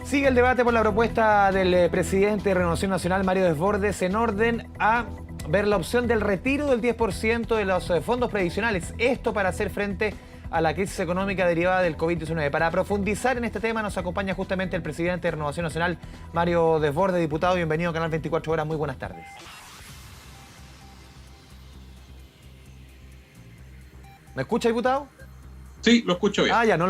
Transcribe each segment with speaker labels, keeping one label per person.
Speaker 1: Sigue el debate por la propuesta del presidente de Renovación Nacional, Mario Desbordes, en orden a ver la opción del retiro del 10% de los fondos previsionales. Esto para hacer frente a la crisis económica derivada del COVID-19. Para profundizar en este tema nos acompaña justamente el presidente de Renovación Nacional, Mario Desbordes. Diputado, bienvenido a Canal 24 Horas. Muy buenas tardes. ¿Me escucha, diputado?
Speaker 2: Sí, lo escucho bien.
Speaker 1: Ya, no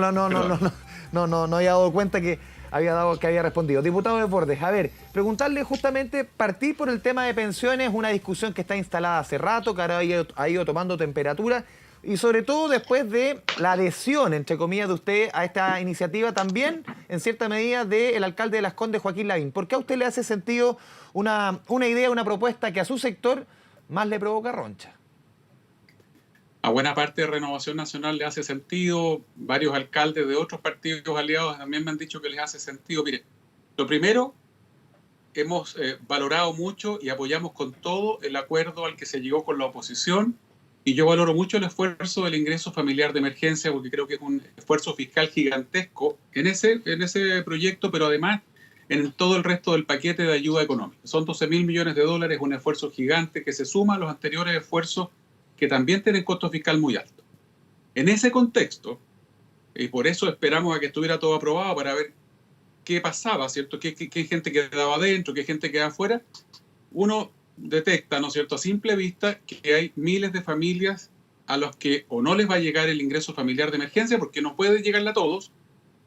Speaker 1: había dado cuenta que había respondido. Diputado Desbordes, a ver, preguntarle justamente, partir por el tema de pensiones, una discusión que está instalada hace rato, que ahora ha ido tomando temperatura, y sobre todo después de la adhesión, entre comillas, de usted a esta iniciativa, también, en cierta medida, del alcalde de Las Condes, Joaquín Lavín. ¿Por qué a usted le hace sentido una idea, una propuesta que a su sector más le provoca roncha?
Speaker 2: A buena parte de Renovación Nacional le hace sentido. Varios alcaldes de otros partidos aliados también me han dicho que les hace sentido. Mire, lo primero, hemos valorado mucho y apoyamos con todo el acuerdo al que se llegó con la oposición, y yo valoro mucho el esfuerzo del ingreso familiar de emergencia, porque creo que es un esfuerzo fiscal gigantesco en ese proyecto, pero además en todo el resto del paquete de ayuda económica. Son 12.000 millones de dólares, un esfuerzo gigante que se suma a los anteriores esfuerzos que también tienen costo fiscal muy alto. En ese contexto, y por eso esperamos a que estuviera todo aprobado para ver qué pasaba, ¿cierto? ¿Qué gente quedaba adentro, qué gente quedaba afuera? Uno detecta, ¿no es cierto?, a simple vista, que hay miles de familias a los que o no les va a llegar el ingreso familiar de emergencia porque no puede llegarle a todos,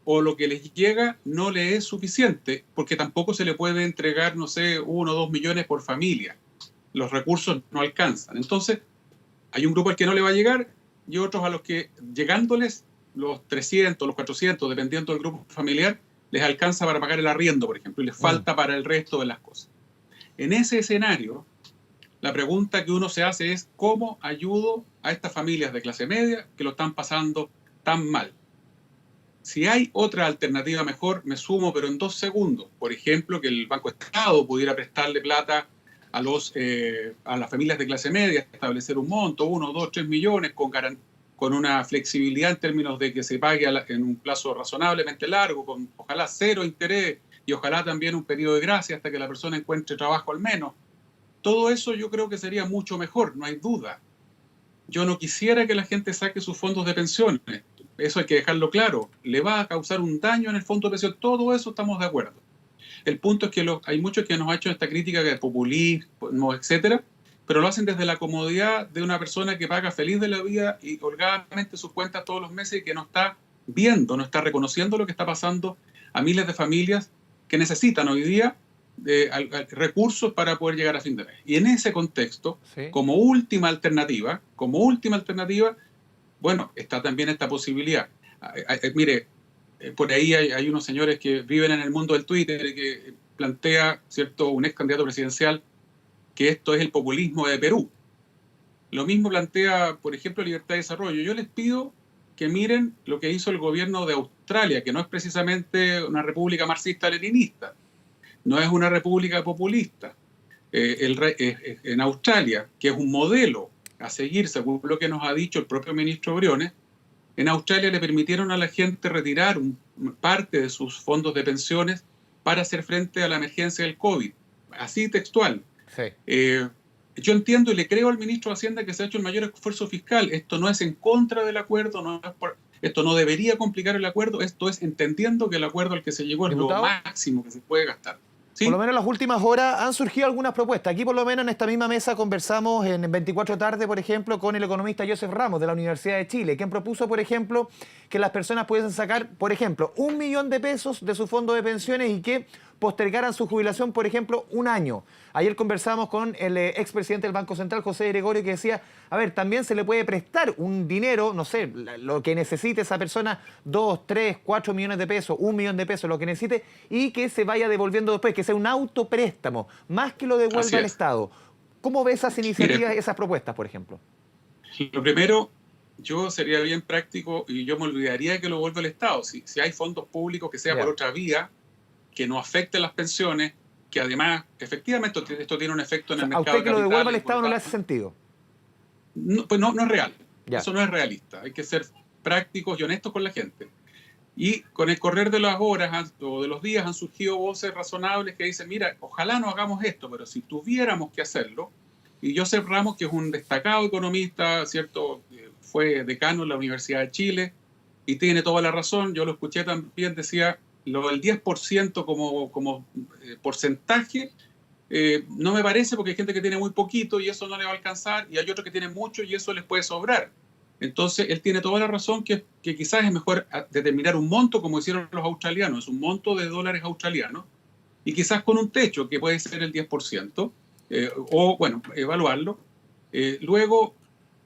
Speaker 2: o lo que les llega no le es suficiente porque tampoco se le puede entregar, no sé, 1 o 2 millones por familia. Los recursos no alcanzan. Entonces, hay un grupo al que no le va a llegar y otros a los que, llegándoles los 300, los 400, dependiendo del grupo familiar, les alcanza para pagar el arriendo, por ejemplo, y les falta para el resto de las cosas. En ese escenario, la pregunta que uno se hace es: ¿cómo ayudo a estas familias de clase media que lo están pasando tan mal? Si hay otra alternativa mejor, me sumo, pero en 2 segundos. Por ejemplo, que el Banco Estado pudiera prestarle plata a las familias de clase media, establecer un monto, 1, 2, 3 millones, con una flexibilidad en términos de que se pague en un plazo razonablemente largo, con ojalá 0 interés y ojalá también un periodo de gracia hasta que la persona encuentre trabajo al menos. Todo eso yo creo que sería mucho mejor, no hay duda. Yo no quisiera que la gente saque sus fondos de pensiones. Eso hay que dejarlo claro. Le va a causar un daño en el fondo de pensión. Todo eso estamos de acuerdo. El punto es que hay muchos que nos han hecho esta crítica de populismo, etcétera, pero lo hacen desde la comodidad de una persona que paga feliz de la vida y holgadamente sus cuentas todos los meses y que no está viendo, no está reconociendo lo que está pasando a miles de familias que necesitan hoy día recursos para poder llegar a fin de mes. Y en ese contexto,
Speaker 1: ¿Sí?
Speaker 2: como última alternativa, bueno, está también esta posibilidad. Mire, por ahí hay unos señores que viven en el mundo del Twitter y que plantea, ¿cierto?, un ex candidato presidencial, que esto es el populismo de Perú. Lo mismo plantea, por ejemplo, Libertad de Desarrollo. Yo les pido que miren lo que hizo el gobierno de Australia, que no es precisamente una república marxista-leninista, no es una república populista. En Australia, que es un modelo a seguir, según lo que nos ha dicho el propio ministro Briones, en Australia le permitieron a la gente retirar parte de sus fondos de pensiones para hacer frente a la emergencia del COVID. Así textual.
Speaker 1: Sí.
Speaker 2: Yo entiendo y le creo al ministro de Hacienda que se ha hecho el mayor esfuerzo fiscal. Esto no es en contra del acuerdo, esto no debería complicar el acuerdo, esto es entendiendo que el acuerdo al que se llegó es lo máximo que se puede gastar. ¿Sí?
Speaker 1: Por lo menos en las últimas horas han surgido algunas propuestas. Aquí por lo menos en esta misma mesa conversamos en 24 tarde, por ejemplo, con el economista Joseph Ramos de la Universidad de Chile, quien propuso, por ejemplo, que las personas pudiesen sacar, por ejemplo, 1 millón de pesos de su fondo de pensiones y que postergaran su jubilación, por ejemplo, 1 año. Ayer conversamos con el expresidente del Banco Central, José Gregorio, que decía, a ver, también se le puede prestar un dinero, no sé, lo que necesite esa persona, 2, 3, 4 millones de pesos, 1 millón de pesos, lo que necesite, y que se vaya devolviendo después, que sea un autopréstamo, más que lo devuelva al Estado. ¿Cómo ves esas iniciativas, esas propuestas, por ejemplo?
Speaker 2: Lo primero, yo sería bien práctico y yo me olvidaría de que lo vuelva el Estado. Si hay fondos públicos, que sea por otra vía, que no afecte las pensiones, que además, efectivamente, esto tiene un efecto en el mercado de
Speaker 1: capitales. ¿A usted que lo devuelva al Estado no le hace sentido?
Speaker 2: No, pues no es real. Eso no es realista. Hay que ser prácticos y honestos con la gente. Y con el correr de las horas o de los días han surgido voces razonables que dicen, mira, ojalá no hagamos esto, pero si tuviéramos que hacerlo, y Joseph Ramos, que es un destacado economista, ¿cierto? Fue decano en la Universidad de Chile y tiene toda la razón, yo lo escuché también, decía, lo del 10% como porcentaje, no me parece porque hay gente que tiene muy poquito y eso no le va a alcanzar y hay otros que tienen mucho y eso les puede sobrar. Entonces, él tiene toda la razón que quizás es mejor determinar un monto como hicieron los australianos, un monto de dólares australianos, y quizás con un techo que puede ser el 10%, o bueno, evaluarlo. Luego,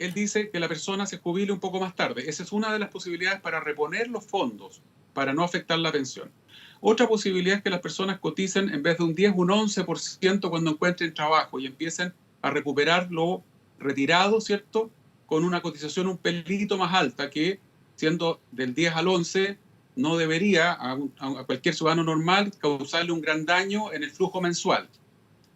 Speaker 2: él dice que la persona se jubile un poco más tarde. Esa es una de las posibilidades para reponer los fondos, para no afectar la pensión. Otra posibilidad es que las personas coticen en vez de un 10, un 11% cuando encuentren trabajo y empiecen a recuperar lo retirado, ¿cierto? Con una cotización un pelito más alta que, siendo del 10 al 11, no debería a cualquier ciudadano normal causarle un gran daño en el flujo mensual.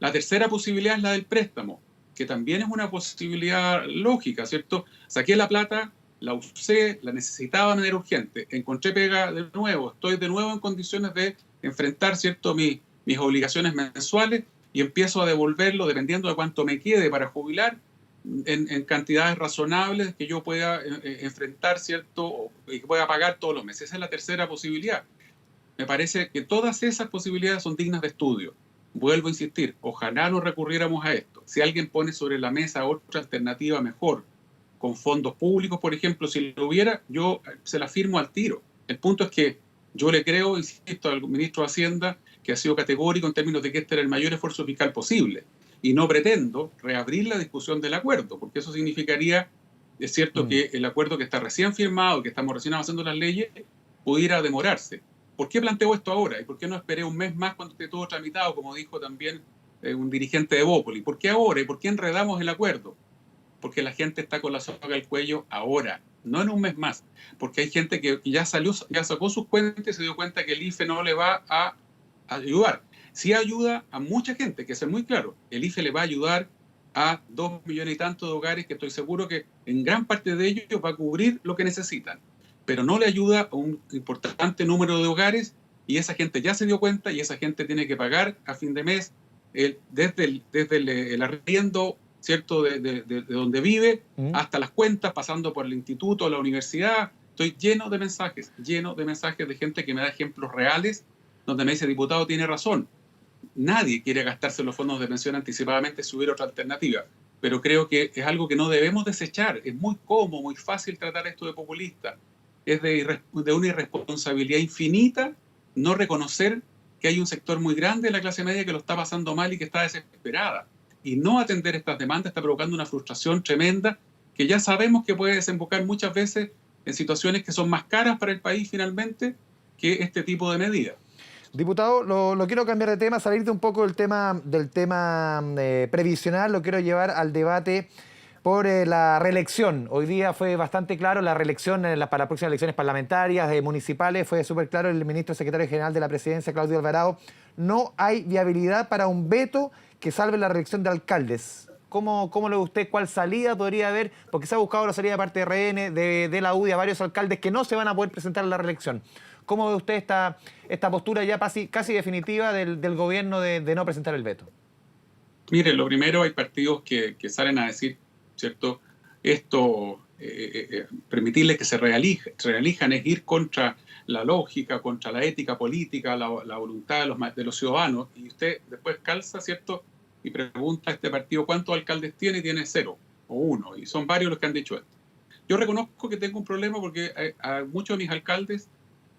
Speaker 2: La tercera posibilidad es la del préstamo, que también es una posibilidad lógica, ¿cierto? Saqué la plata, la usé, la necesitaba de manera urgente, encontré pega de nuevo, estoy de nuevo en condiciones de enfrentar, ¿cierto?, mis obligaciones mensuales y empiezo a devolverlo dependiendo de cuánto me quede para jubilar en cantidades razonables que yo pueda enfrentar, ¿cierto?, y que pueda pagar todos los meses. Esa es la tercera posibilidad. Me parece que todas esas posibilidades son dignas de estudio. Vuelvo a insistir, ojalá no recurriéramos a esto. Si alguien pone sobre la mesa otra alternativa mejor, con fondos públicos, por ejemplo, si lo hubiera, yo se la firmo al tiro. El punto es que yo le creo, insisto, al ministro de Hacienda, que ha sido categórico en términos de que este era el mayor esfuerzo fiscal posible. Y no pretendo reabrir la discusión del acuerdo, porque eso significaría, es cierto, que el acuerdo que está recién firmado, que estamos recién avanzando las leyes, pudiera demorarse. ¿Por qué planteo esto ahora? ¿Y por qué no esperé un mes más cuando esté todo tramitado, como dijo también un dirigente de Bópoli? ¿Por qué ahora? ¿Y por qué enredamos el acuerdo? Porque la gente está con la soga al cuello ahora, no en un mes más. Porque hay gente que ya sacó sus cuentas y se dio cuenta que el IFE no le va a ayudar. Sí ayuda a mucha gente, que es muy claro. El IFE le va a ayudar a 2 millones y tantos de hogares que estoy seguro que en gran parte de ellos va a cubrir lo que necesitan. Pero no le ayuda a un importante número de hogares y esa gente ya se dio cuenta y esa gente tiene que pagar a fin de mes desde el arriendo, ¿cierto?, de donde vive hasta las cuentas, pasando por el instituto, la universidad. Estoy lleno de mensajes de gente que me da ejemplos reales donde me dice, diputado, tiene razón. Nadie quiere gastarse los fondos de pensión anticipadamente si hubiera otra alternativa. Pero creo que es algo que no debemos desechar. Es muy cómodo, muy fácil tratar esto de populista. Es de una irresponsabilidad infinita no reconocer que hay un sector muy grande de la clase media que lo está pasando mal y que está desesperada. Y no atender estas demandas está provocando una frustración tremenda que ya sabemos que puede desembocar muchas veces en situaciones que son más caras para el país finalmente que este tipo de medidas.
Speaker 1: Diputado, lo quiero cambiar de tema, salir de un poco del tema previsional, lo quiero llevar al debate por la reelección. Hoy día fue bastante claro la reelección para las próximas elecciones parlamentarias, municipales, fue súper claro el ministro secretario general de la presidencia, Claudio Alvarado. No hay viabilidad para un veto que salve la reelección de alcaldes. ¿Cómo lo ve usted? ¿Cuál salida podría haber? Porque se ha buscado la salida de parte de RN, de la UDI, a varios alcaldes que no se van a poder presentar a la reelección. ¿Cómo ve usted esta postura ya casi definitiva del gobierno de no presentar el veto?
Speaker 2: Mire, lo primero, hay partidos que salen a decir, ¿cierto? Esto, permitirles que se realijan es ir contra la lógica, contra la ética política, la voluntad de los ciudadanos. Y usted después calza, ¿cierto?, y pregunta a este partido cuántos alcaldes tiene y tiene 0 o 1. Y son varios los que han dicho esto. Yo reconozco que tengo un problema porque a muchos de mis alcaldes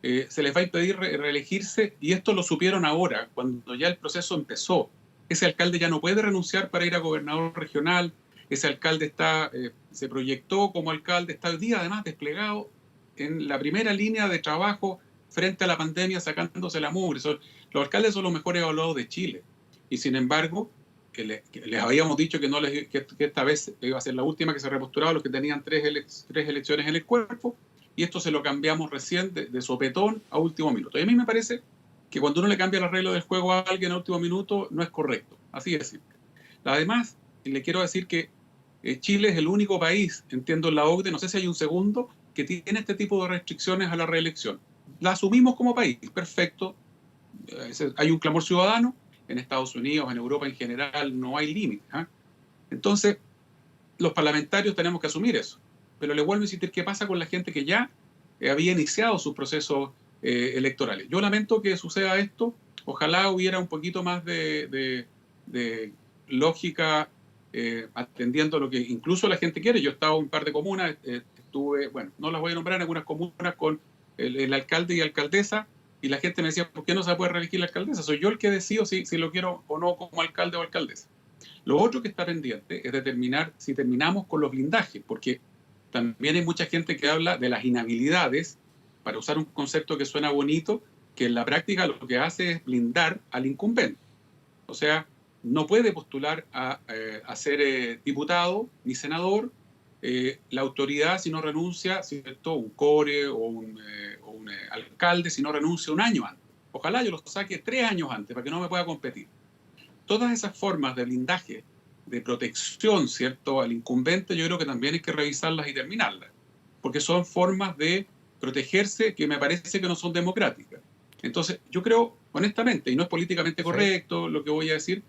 Speaker 2: se les va a impedir reelegirse y esto lo supieron ahora, cuando ya el proceso empezó. Ese alcalde ya no puede renunciar para ir a gobernador regional. Ese alcalde se proyectó como alcalde, está hoy día además desplegado en la primera línea de trabajo frente a la pandemia, sacándose la mugre. Los alcaldes son los mejores evaluados de Chile. Y sin embargo, que les habíamos dicho que esta vez iba a ser la última que se repostulaba, los que tenían tres elecciones en el cuerpo, y esto se lo cambiamos recién de sopetón a último minuto. Y a mí me parece que cuando uno le cambia las reglas del juego a alguien a último minuto, no es correcto. Así de simple. Además, le quiero decir que Chile es el único país, entiendo en la OCDE, no sé si hay un segundo, que tiene este tipo de restricciones a la reelección. la asumimos como país, perfecto. Hay un clamor ciudadano, en Estados Unidos, en Europa en general, no hay límites. ¿Eh? Entonces, los parlamentarios tenemos que asumir eso. Pero le vuelvo a insistir, ¿qué pasa con la gente que ya había iniciado sus procesos electorales? Yo lamento que suceda esto. Ojalá hubiera un poquito más de lógica atendiendo lo que incluso la gente quiere. Yo he estado en un par de comunas, estuve, bueno, no las voy a nombrar, en algunas comunas con el alcalde y alcaldesa, y la gente me decía, ¿por qué no se puede reelegir la alcaldesa? Soy yo el que decido si lo quiero o no como alcalde o alcaldesa. Lo otro que está pendiente es determinar si terminamos con los blindajes, porque también hay mucha gente que habla de las inhabilidades, para usar un concepto que suena bonito, que en la práctica lo que hace es blindar al incumbente. O sea, no puede postular a ser diputado ni senador la autoridad si no renuncia, ¿cierto? Un core o un alcalde si no renuncia un año antes. Ojalá yo lo saque 3 años antes para que no me pueda competir. Todas esas formas de blindaje, de protección, ¿cierto?, al incumbente, yo creo que también hay que revisarlas y terminarlas, porque son formas de protegerse que me parece que no son democráticas. Entonces, yo creo, honestamente, y no es políticamente correcto lo que voy a decir,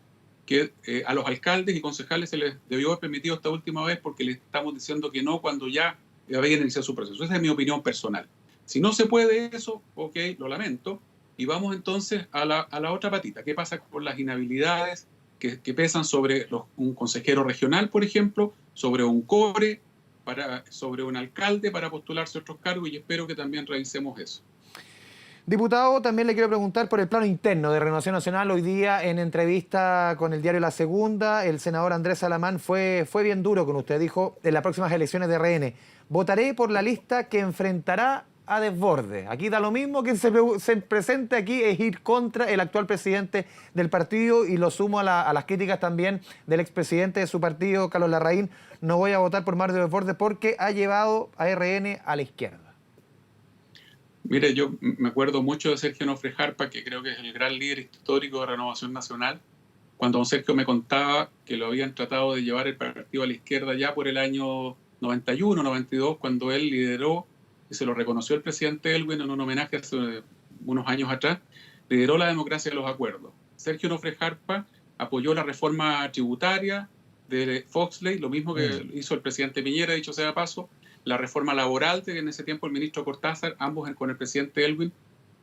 Speaker 2: que a los alcaldes y concejales se les debió haber permitido esta última vez porque les estamos diciendo que no cuando ya habían iniciado su proceso. Esa es mi opinión personal. Si no se puede eso, ok, lo lamento. Y vamos entonces a la otra patita. ¿Qué pasa con las inhabilidades que pesan sobre un consejero regional, por ejemplo, sobre un core, sobre un alcalde para postularse a otros cargos? Y espero que también revisemos eso.
Speaker 1: Diputado, también le quiero preguntar por el plano interno de Renovación Nacional. Hoy día, en entrevista con el diario La Segunda, el senador Andrés Salamán fue bien duro con usted. Dijo, en las próximas elecciones de RN, votaré por la lista que enfrentará a Desbordes. Aquí da lo mismo que se presente aquí, es ir contra el actual presidente del partido, y lo sumo a las críticas también del expresidente de su partido, Carlos Larraín. No voy a votar por Mario Desbordes porque ha llevado a RN a la izquierda.
Speaker 2: Mire, yo me acuerdo mucho de Sergio Nofre Jarpa, que creo que es el gran líder histórico de Renovación Nacional, cuando don Sergio me contaba que lo habían tratado de llevar el partido a la izquierda ya por el año 91, 92, cuando él lideró, y se lo reconoció el presidente Elwin en un homenaje hace unos años atrás, lideró la democracia de los acuerdos. Sergio Nofre Jarpa apoyó la reforma tributaria de Foxley, lo mismo que hizo el presidente Piñera, dicho sea de paso, la reforma laboral de en ese tiempo el ministro Cortázar, ambos con el presidente Elwin,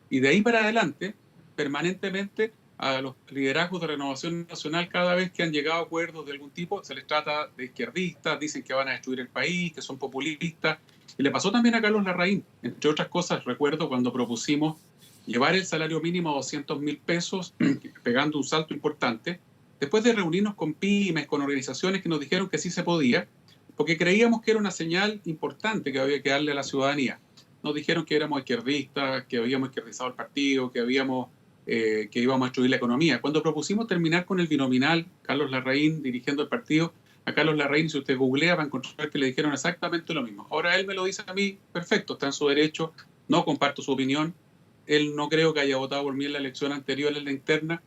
Speaker 2: y de ahí para adelante, permanentemente, a los liderazgos de Renovación Nacional, cada vez que han llegado a acuerdos de algún tipo, se les trata de izquierdistas, dicen que van a destruir el país, que son populistas. Y le pasó también a Carlos Larraín. Entre otras cosas, recuerdo cuando propusimos llevar el salario mínimo a 200.000 pesos, pegando un salto importante, después de reunirnos con pymes, con organizaciones que nos dijeron que sí se podía, porque creíamos que era una señal importante que había que darle a la ciudadanía. Nos dijeron que éramos izquierdistas, que habíamos izquierdizado el partido, que íbamos a destruir la economía. Cuando propusimos terminar con el binominal, Carlos Larraín dirigiendo el partido, a Carlos Larraín, si usted googlea, va a encontrar que le dijeron exactamente lo mismo. Ahora él me lo dice a mí, perfecto, está en su derecho, no comparto su opinión, él no creo que haya votado por mí en la elección anterior, en la interna.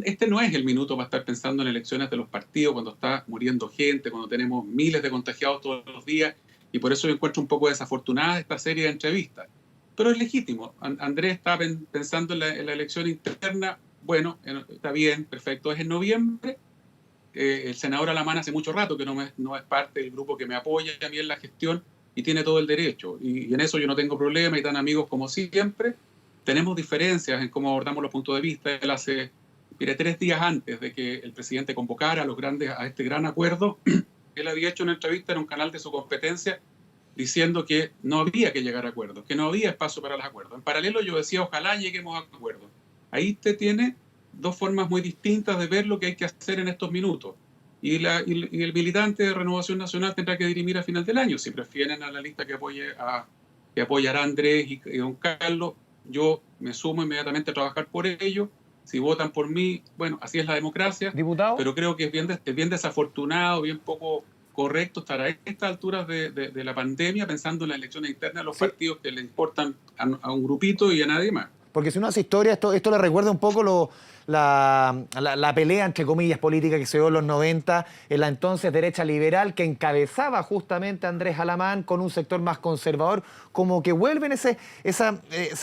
Speaker 2: Este no es el minuto para estar pensando en elecciones de los partidos, cuando está muriendo gente, cuando tenemos miles de contagiados todos los días, y por eso yo encuentro un poco desafortunada esta serie de entrevistas. Pero es legítimo. Andrés está pensando en la elección interna. Bueno, está bien, perfecto. Es en noviembre. El senador Alamán hace mucho rato que no es parte del grupo que me apoya a mí en la gestión y tiene todo el derecho. Y en eso yo no tengo problema y tan amigos como siempre. Tenemos diferencias en cómo abordamos los puntos de vista. Él hace, mire, 3 días antes de que el presidente convocara a este gran acuerdo, él había hecho una entrevista en un canal de su competencia diciendo que no había que llegar a acuerdos, que no había espacio para los acuerdos. En paralelo yo decía, ojalá lleguemos a acuerdos. Ahí usted tiene 2 formas muy distintas de ver lo que hay que hacer en estos minutos. Y el militante de Renovación Nacional tendrá que dirimir a final del año. Si prefieren a la lista que apoyará Andrés y don Carlos, yo me sumo inmediatamente a trabajar por ello. Si votan por mí, bueno, así es la democracia.
Speaker 1: Diputado,
Speaker 2: pero creo que es bien desafortunado, bien poco correcto estar a estas alturas de la pandemia pensando en las elecciones internas de los partidos que le importan a un grupito y a nadie más.
Speaker 1: porque si uno hace historia, esto le recuerda un poco la pelea, entre comillas, política que se dio en los 90, en la entonces derecha liberal que encabezaba justamente a Andrés Alamán con un sector más conservador, como que vuelven se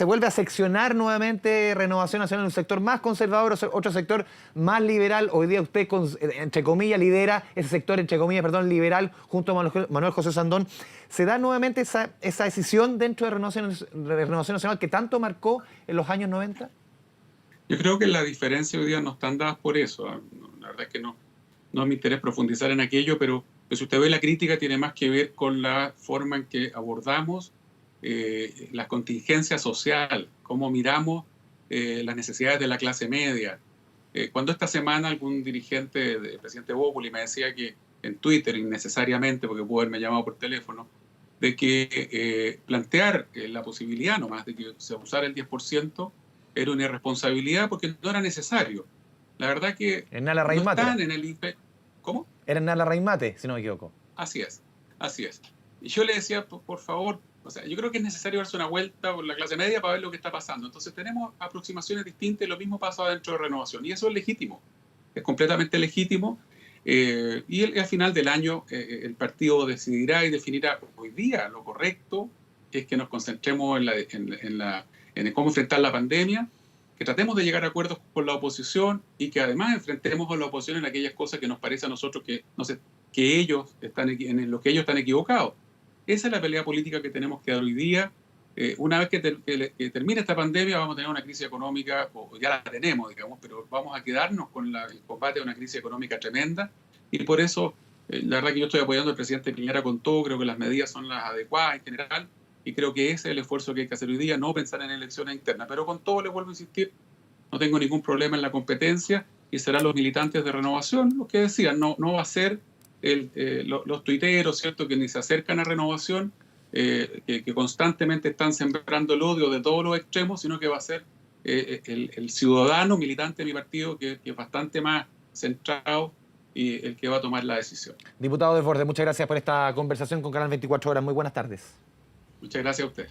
Speaker 1: vuelve a seccionar nuevamente Renovación Nacional en un sector más conservador, otro sector más liberal. Hoy día usted, entre comillas, lidera ese sector, entre comillas, perdón, liberal, junto a Manuel José Sandón. ¿Se da nuevamente esa decisión dentro de Renovación Nacional que tanto marcó en los años 90?
Speaker 2: Yo creo que la diferencia hoy día no están dadas por eso. La verdad es que no es mi interés profundizar en aquello, pero pues, si usted ve la crítica tiene más que ver con la forma en que abordamos la contingencia social, cómo miramos las necesidades de la clase media. Cuando esta semana algún dirigente del presidente Bópoli me decía que en Twitter, innecesariamente, porque pudo haberme llamado por teléfono, de que plantear la posibilidad nomás de que se usara el 10% era una irresponsabilidad porque no era necesario. La verdad que
Speaker 1: en Nala
Speaker 2: no
Speaker 1: Raimate.
Speaker 2: están en el INPE. ¿Cómo?
Speaker 1: Era en Nala Raimate, si no me equivoco.
Speaker 2: Así es. Y yo le decía, por favor, o sea, yo creo que es necesario darse una vuelta por la clase media para ver lo que está pasando. Entonces tenemos aproximaciones distintas y lo mismo pasa dentro de Renovación. Y eso es legítimo, es completamente legítimo. Y al final del año el partido decidirá y definirá. Hoy día lo correcto es que nos concentremos en cómo enfrentar la pandemia, que tratemos de llegar a acuerdos con la oposición y que además enfrentemos a la oposición en aquellas cosas que nos parece a nosotros que ellos en lo que ellos están equivocados. Esa es la pelea política que tenemos que dar hoy día. Una vez que termine esta pandemia vamos a tener una crisis económica, o ya la tenemos, digamos, pero vamos a quedarnos con el combate a una crisis económica tremenda y por eso la verdad que yo estoy apoyando al presidente Piñera con todo, creo que las medidas son las adecuadas en general y creo que ese es el esfuerzo que hay que hacer hoy día, no pensar en elecciones internas, pero con todo les vuelvo a insistir, no tengo ningún problema en la competencia y serán los militantes de Renovación los que decían, no va a ser los tuiteros, ¿cierto?, que ni se acercan a Renovación, que constantemente están sembrando el odio de todos los extremos, sino que va a ser el ciudadano militante de mi partido que es bastante más centrado y el que va a tomar la decisión.
Speaker 1: Diputado Desbordes, muchas gracias por esta conversación con Canal 24 Horas. Muy buenas tardes.
Speaker 2: Muchas gracias a usted.